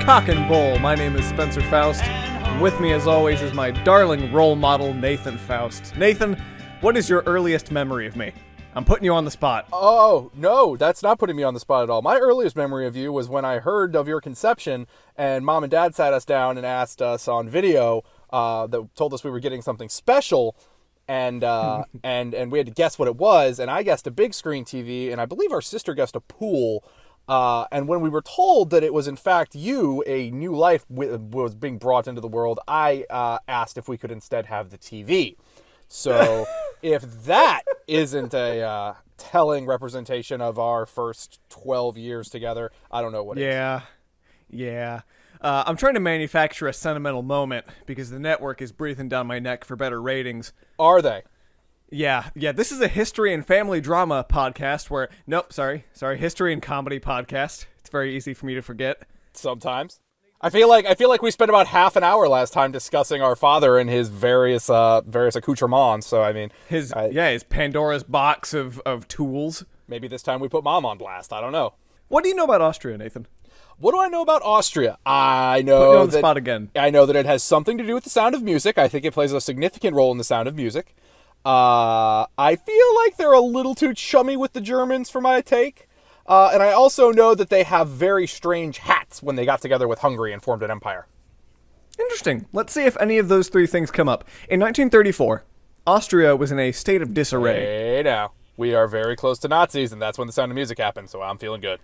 Cock and Bull. My name is Spencer Faust, and with me as always is my darling role model, Nathan Faust. Nathan, what is your earliest memory of me? I'm putting you on the spot. Oh, no, that's not putting me on the spot at all. My earliest memory of you was when I heard of your conception, and Mom and Dad sat us down and asked us on video, that told us we were getting something special, and we had to guess what it was, and I guessed a big screen TV, and I believe our sister guessed a pool. And when we were told that it was in fact you, a new life was being brought into the world, I asked if we could instead have the TV. So if that isn't a telling representation of our first 12 years together, I don't know what is. Yeah. I'm trying to manufacture a sentimental moment because the network is breathing down my neck for better ratings. Are they? Yeah. This is a history and family drama podcast where... Nope, sorry. History and comedy podcast. It's very easy for me to forget. Sometimes. I feel like we spent about half an hour last time discussing our father and his various accoutrements. So I mean, his Pandora's box of tools. Maybe this time we put Mom on blast. I don't know. What do you know about Austria, Nathan? What do I know about Austria? I know Put you on the spot again. I know that it has something to do with the Sound of Music. I think it plays a significant role in the Sound of Music. I feel like they're a little too chummy with the Germans for my take. And I also know that they have very strange hats when they got together with Hungary and formed an empire. Interesting. Let's see if any of those three things come up. In 1934, Austria was in a state of disarray. Hey now, we are very close to Nazis, and that's when the Sound of Music happened, so I'm feeling good.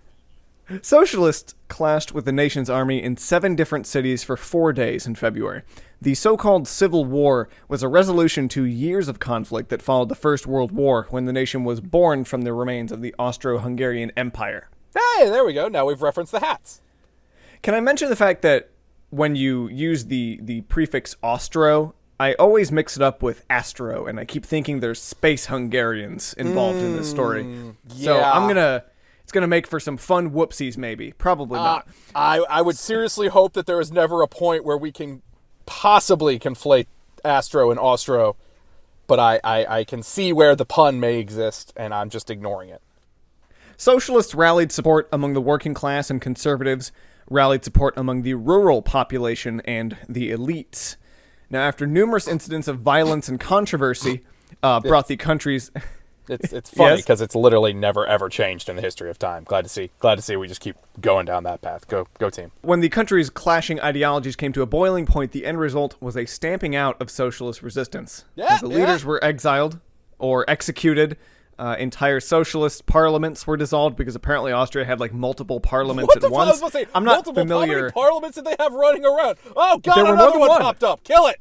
Socialists clashed with the nation's army in 7 different cities for 4 days in February. The so-called Civil War was a resolution to years of conflict that followed the First World War, when the nation was born from the remains of the Austro-Hungarian Empire. Hey, there we go. Now we've referenced the hats. Can I mention the fact that when you use the prefix Austro, I always mix it up with Astro, and I keep thinking there's space Hungarians involved in this story. Yeah. So it's going to make for some fun whoopsies, maybe. Probably not. I would seriously hope that there is never a point where we can possibly conflate Astro and Austro, but I can see where the pun may exist, and I'm just ignoring it. Socialists rallied support among the working class, and conservatives rallied support among the rural population and the elites. Now, after numerous incidents of violence and controversy brought the country's... It's funny because It's literally never ever changed in the history of time. Glad to see we just keep going down that path. Go team. When the country's clashing ideologies came to a boiling point, the end result was a stamping out of socialist resistance. The leaders were exiled or executed. Entire socialist parliaments were dissolved because apparently Austria had like multiple parliaments at once. I was about to say, I'm not familiar. How many parliaments did they have running around? Oh God, there were another more than one popped up. Kill it.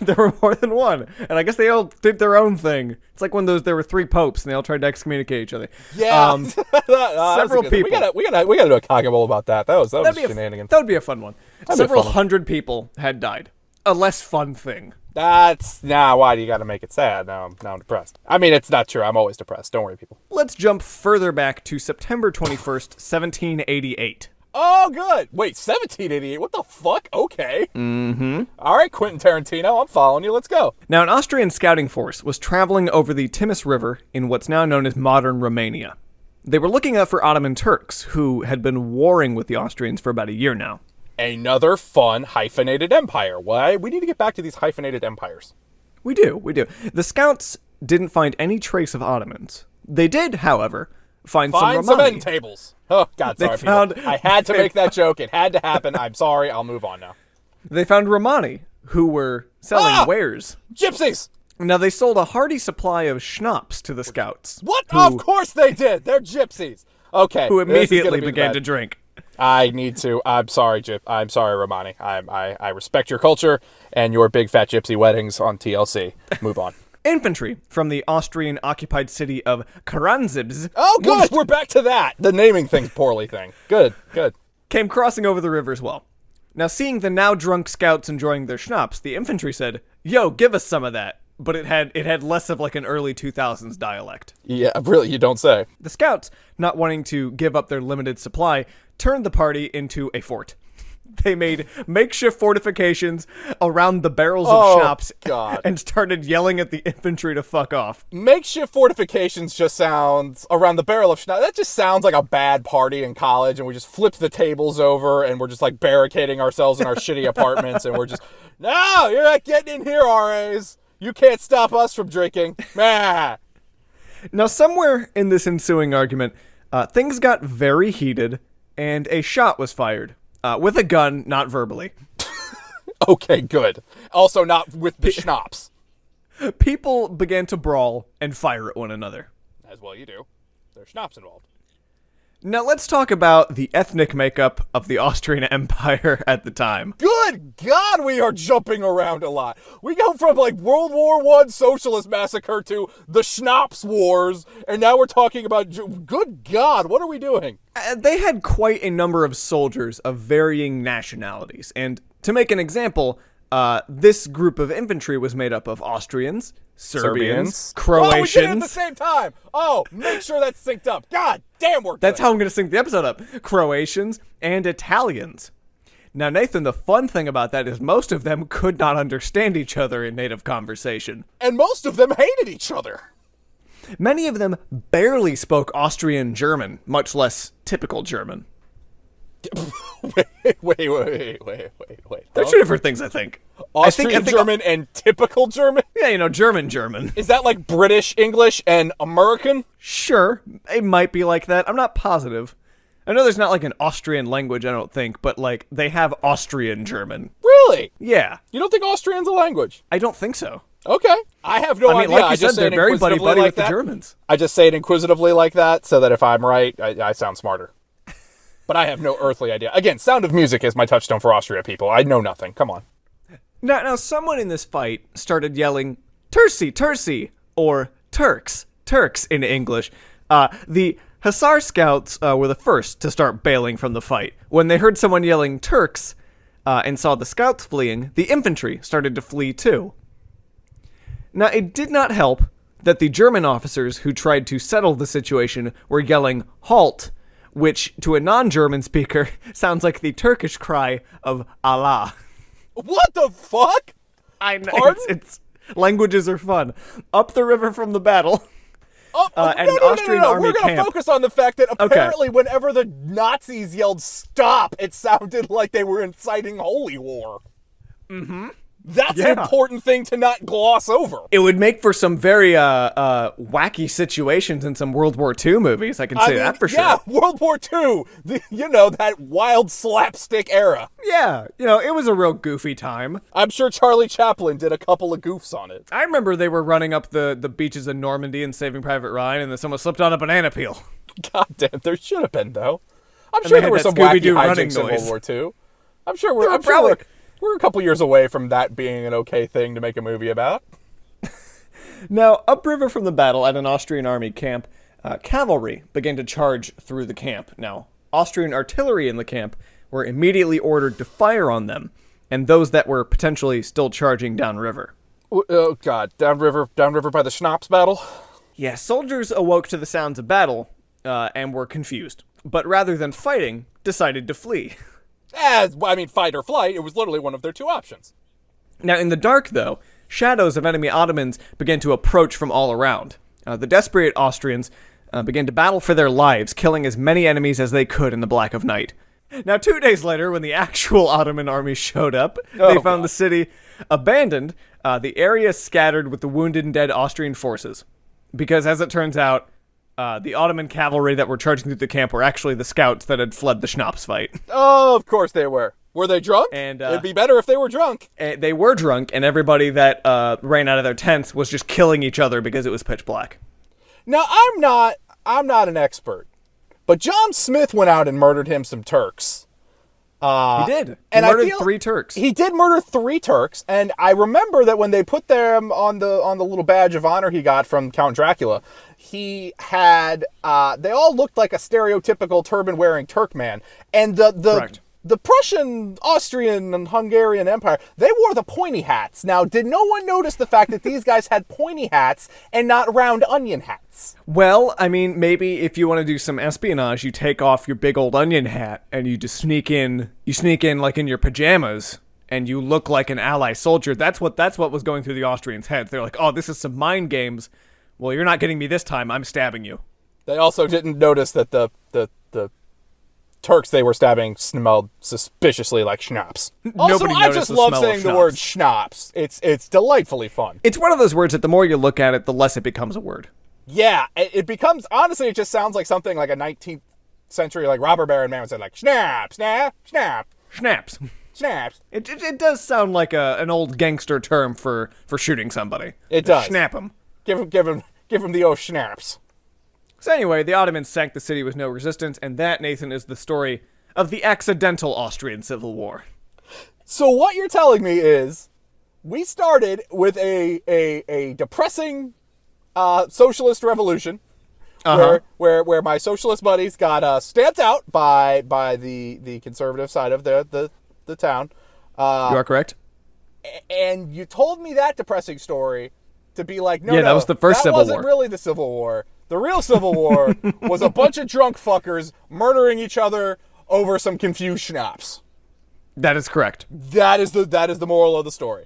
There were more than one, and I guess they all did their own thing. It's like when there were 3 popes, and they all tried to excommunicate each other. Yeah, several people. We gotta do a cock and bull about that. That was shenanigans. That would be a fun one. Several hundred people had died. A less fun thing. Why do you gotta make it sad? Now I'm depressed. I mean, it's not true. I'm always depressed. Don't worry, people. Let's jump further back to September 21st, 1788. Oh, good. Wait, 1788? What the fuck? Okay. Mm-hmm. All right, Quentin Tarantino, I'm following you. Let's go. Now, an Austrian scouting force was traveling over the Timis River in what's now known as modern Romania. They were looking out for Ottoman Turks, who had been warring with the Austrians for about a year now. Another fun hyphenated empire. Why? We need to get back to these hyphenated empires. We do. The scouts didn't find any trace of Ottomans. They did, however, find some end tables. Oh, God, sorry, people. I had to make that joke. It had to happen. I'm sorry. I'll move on now. They found Romani, who were selling wares. Gypsies! Now, they sold a hearty supply of schnapps to the scouts. What? Of course they did. They're gypsies. Okay. Who immediately began to drink. I need to. I'm sorry, I'm sorry, Romani. I respect your culture and your big fat gypsy weddings on TLC. Move on. Infantry from the Austrian-occupied city of Karanzibs. Oh, good. We're back to that. The naming things poorly thing. Good. Came crossing over the river as well. Now, seeing the now drunk scouts enjoying their schnapps, the infantry said, "Yo, give us some of that." But it had less of like an early 2000s dialect. Yeah, really, you don't say. The scouts, not wanting to give up their limited supply, turned the party into a fort. They made makeshift fortifications around the barrels Oh, of schnapps God. and started yelling at the infantry to fuck off. Makeshift fortifications just sounds around the barrel of schnapps. That just sounds like a bad party in college, and we just flipped the tables over, and we're just like barricading ourselves in our shitty apartments, and we're just, no, you're not getting in here, RAs. You can't stop us from drinking. Meh. Now, somewhere in this ensuing argument, things got very heated, and a shot was fired. With a gun, not verbally. Okay, good. Also not with the schnapps. People began to brawl and fire at one another. As well you do. There's schnapps involved. Now let's talk about the ethnic makeup of the Austrian Empire at the time. Good God, we are jumping around a lot. We go from like World War I socialist massacre to the Schnapps Wars, and now we're talking about, good God, what are we doing? They had quite a number of soldiers of varying nationalities, and to make an example, this group of infantry was made up of Austrians, Serbians, Croatians. Oh, we did it at the same time. Oh, make sure that's synced up. God damn, we're good. That's how I'm going to sync the episode up. Croatians and Italians. Now, Nathan, the fun thing about that is most of them could not understand each other in native conversation. And most of them hated each other. Many of them barely spoke Austrian German, much less typical German. Wait. They're two different things, I think. Austrian German and typical German? Yeah, you know, German. Is that like British English and American? Sure, it might be like that. I'm not positive. I know there's not like an Austrian language, I don't think, but like they have Austrian German. Really? Yeah. You don't think Austrian's a language? I don't think so. Okay. I have no idea. I mean, like you I said, just they're say it very inquisitively buddy-buddy like with the that. Germans. I just say it inquisitively like that so that if I'm right, I sound smarter. But I have no earthly idea. Again, Sound of Music is my touchstone for Austria, people. I know nothing. Come on. Now, someone in this fight started yelling, Tursi, Tursi, or Turks, Turks in English. The Hussar scouts were the first to start bailing from the fight. When they heard someone yelling Turks and saw the scouts fleeing, the infantry started to flee too. Now, it did not help that the German officers who tried to settle the situation were yelling, halt, which to a non-German speaker sounds like the Turkish cry of Allah. What the fuck? I know. Pardon? It's languages are fun. Up the river from the battle. At an No. Army We're going to camp. focus on the fact that apparently whenever the Nazis yelled stop, it sounded like they were inciting holy war. Mm-hmm. That's an important thing to not gloss over. It would make for some very wacky situations in some World War II movies. I can say that for sure. Yeah, World War II. That wild slapstick era. Yeah, it was a real goofy time. I'm sure Charlie Chaplin did a couple of goofs on it. I remember they were running up the beaches of Normandy and Saving Private Ryan, and then someone slipped on a banana peel. God damn, there should have been, though. I'm sure there were some wacky hijinks in World War II. I'm sure we're a couple years away from that being an okay thing to make a movie about. Now, upriver from the battle at an Austrian army camp, cavalry began to charge through the camp. Now, Austrian artillery in the camp were immediately ordered to fire on them, and those that were potentially still charging downriver. Oh, God. Downriver by the Schnapps battle? Yeah, soldiers awoke to the sounds of battle and were confused, but rather than fighting, decided to flee. Fight or flight. It was literally one of their two options. Now, in the dark, though, shadows of enemy Ottomans began to approach from all around. The desperate Austrians began to battle for their lives, killing as many enemies as they could in the black of night. Now, 2 days later, when the actual Ottoman army showed up, they found the city abandoned, the area scattered with the wounded and dead Austrian forces. Because, as it turns out, the Ottoman cavalry that were charging through the camp were actually the scouts that had fled the Schnapps fight. Oh, of course they were. Were they drunk? And it'd be better if they were drunk. They were drunk, and everybody that ran out of their tents was just killing each other because it was pitch black. Now, I'm not an expert, but John Smith went out and murdered him some Turks. He did. He murdered 3 Turks. He did murder 3 Turks, and I remember that when they put them on the little badge of honor he got from Count Dracula, he had they all looked like a stereotypical turban-wearing Turk man, and Correct. the Prussian, Austrian, and Hungarian Empire, they wore the pointy hats. Now, did no one notice the fact that these guys had pointy hats and not round onion hats? Well, I mean, maybe if you want to do some espionage, you take off your big old onion hat and you just sneak in like in your pajamas and you look like an ally soldier. That's what was going through the Austrians' heads. They're like, oh, this is some mind games. Well, you're not getting me this time. I'm stabbing you. They also didn't notice that the Turks they were stabbing smelled suspiciously like schnapps. Also, I just love saying the word schnapps. It's delightfully fun. It's one of those words that the more you look at it, the less it becomes a word. Yeah, it becomes, honestly, it just sounds like something like a 19th century, like robber baron man would say, like, snap, snap, snap. Schnapps. Snaps. It does sound like an old gangster term for shooting somebody. It does. Snap him. Give him the old snaps. So anyway, the Ottomans sank the city with no resistance, and that, Nathan, is the story of the accidental Austrian Civil War. So what you're telling me is, we started with a depressing socialist revolution, where my socialist buddies got stamped out by the conservative side of the town. You are correct. And you told me that depressing story to be like, no, that was the first Civil War. That wasn't really the Civil War. The real Civil War was a bunch of drunk fuckers murdering each other over some confused schnapps. That is correct. That is the moral of the story.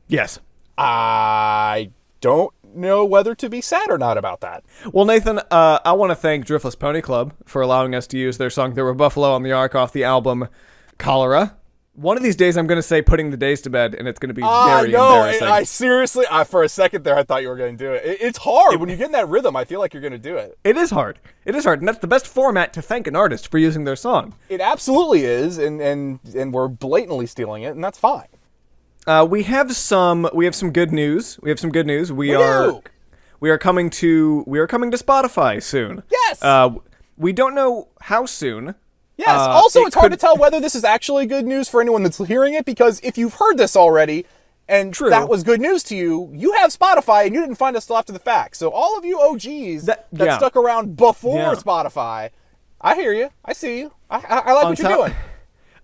Yes. I don't know whether to be sad or not about that. Well, Nathan, I want to thank Driftless Pony Club for allowing us to use their song "There Were Buffalo on the Ark" off the album Cholera. One of these days, I'm going to say "Putting the Days to Bed," and it's going to be very embarrassing. I seriously, for a second there, I thought you were going to do it. It's hard. When you get in that rhythm, I feel like you're going to do it. It is hard. It is hard, and that's the best format to thank an artist for using their song. It absolutely is, and we're blatantly stealing it, and that's fine. We have some good news. We are coming to Spotify soon. Yes. We don't know how soon. Yes. Also, it's hard to tell whether this is actually good news for anyone that's hearing it, because if you've heard this already and that was good news to you, you have Spotify and you didn't find us till after the fact. So all of you OGs that stuck around before Spotify, I hear you. I see you. I like what you're doing.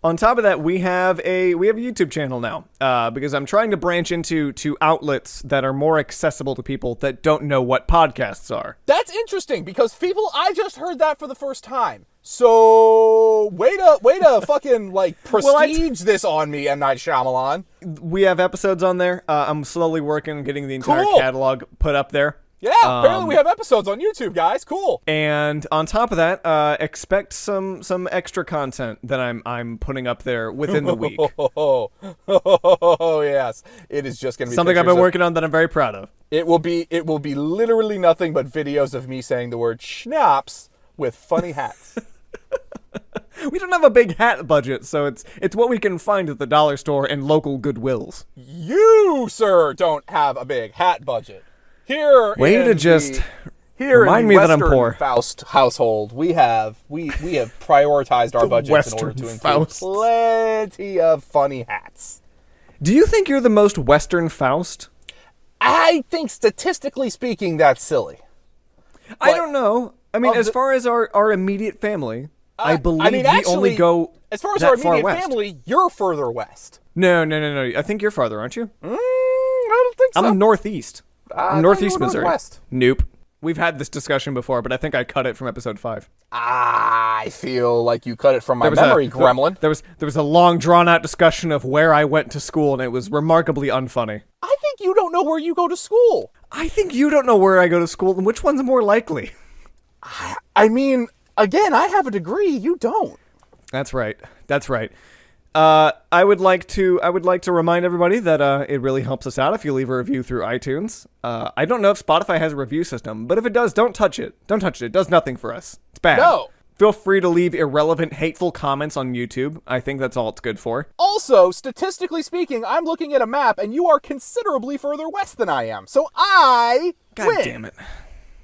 On top of that, we have a YouTube channel now because I'm trying to branch into outlets that are more accessible to people that don't know what podcasts are. That's interesting because I just heard that for the first time. So way to fucking like prestige this on me, M. Night Shyamalan. We have episodes on there. I'm slowly working on getting the entire catalog put up there. Yeah, apparently we have episodes on YouTube, guys. Cool. And on top of that, expect some extra content that I'm putting up there within the week. Oh yes, it is just going to be something I've been working on that I'm very proud of. It will be literally nothing but videos of me saying the word schnapps with funny hats. We don't have a big hat budget, so it's what we can find at the dollar store and local Goodwills. You, sir, don't have a big hat budget. Here remind in me the that I'm Western poor. Faust household, we have prioritized our budgets in order to include plenty of funny hats. Do you think you're the most Western Faust? I think statistically speaking, that's silly. I don't know. I mean, as far as our immediate family, I believe we only go as far as that our far immediate west. family, you're further west. No. I think you're farther, aren't you? I don't think so. I'm northeast. I'm northeast Missouri. Northwest. Nope. We've had this discussion before, but I think I cut it from episode 5. I feel like you cut it from my memory, gremlin. There was a long, drawn-out discussion of where I went to school, and it was remarkably unfunny. I think you don't know where you go to school. I think you don't know where I go to school, and which one's more likely? I mean, again, I have a degree. You don't. That's right. I would like to remind everybody that it really helps us out if you leave a review through iTunes. I don't know if Spotify has a review system, but if it does, don't touch it. Don't touch it. It does nothing for us. It's bad. No. Feel free to leave irrelevant, hateful comments on YouTube. I think that's all it's good for. Also, statistically speaking, I'm looking at a map, and you are considerably further west than I am. So I win.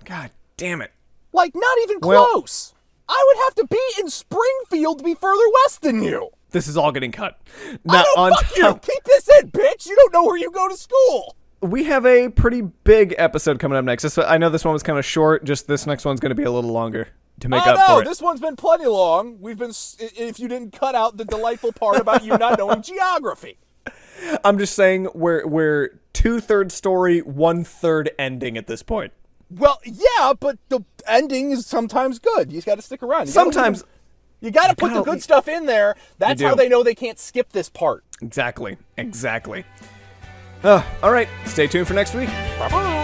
God damn it. Like, not even close. I would have to be in Springfield to be further west than you. This is all getting cut. Now, fuck you! Keep this in, bitch! You don't know where you go to school! We have a pretty big episode coming up next. I know this one was kind of short, just this next one's going to be a little longer. to make Oh up no, for it. this one's been plenty long. If you didn't cut out the delightful part about you not knowing geography. I'm just saying we're 2/3 story, 1/3 ending at this point. Well, yeah, but the ending is sometimes good. You just got to stick around. Sometimes you got to put the good stuff in there. That's You do. how they know they can't skip this part. Exactly. All right, stay tuned for next week. Bye-bye.